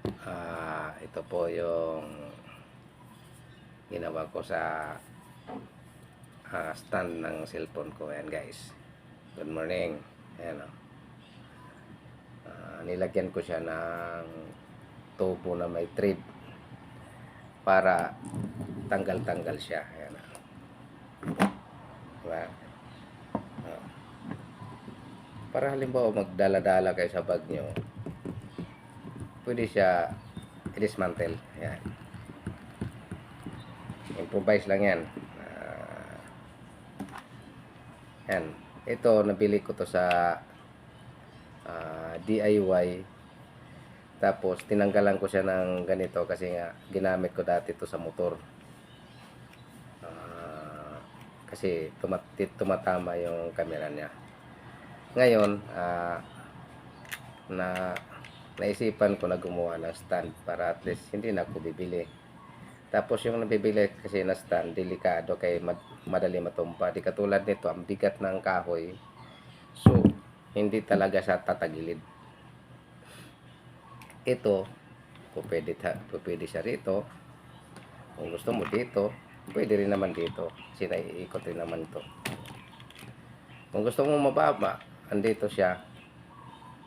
Ito po yung ginawa ko sa stand ng cellphone ko. Ayan guys, good morning. Ayan, nilagyan ko siya ng tubo na may thread para tanggal-tanggal siya. Ayan, diba? Para halimbawa magdala-dala kayo sa bag nyo, pwede siya i-dismantle. Ayan, improvise lang yan. Yan, ito nabili ko to sa DIY. Tapos tinanggalan ko siya ng ganito kasi nga ginamit ko dati to sa motor. Kasi tumatama yung camera niya. Ngayon, naisipan ko na gumawa ng stand para at least hindi na ako bibili. Tapos yung nabibili kasi na stand, delikado kay madali matumpa. Di katulad nito, ang bigat ng kahoy. So, hindi talaga siya tatagilid. Ito, pwede siya rito. Kung gusto mo dito, pwede rin naman dito. Kasi naiikot rin naman ito. Kung gusto mo mababa, andito siya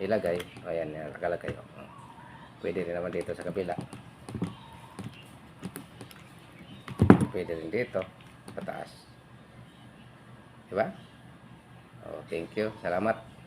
ilagay. Ayan, nakalagay. Pwede rin naman dito sa kabila. Pwede rin dito, pataas. Diba? Oh, thank you. Salamat.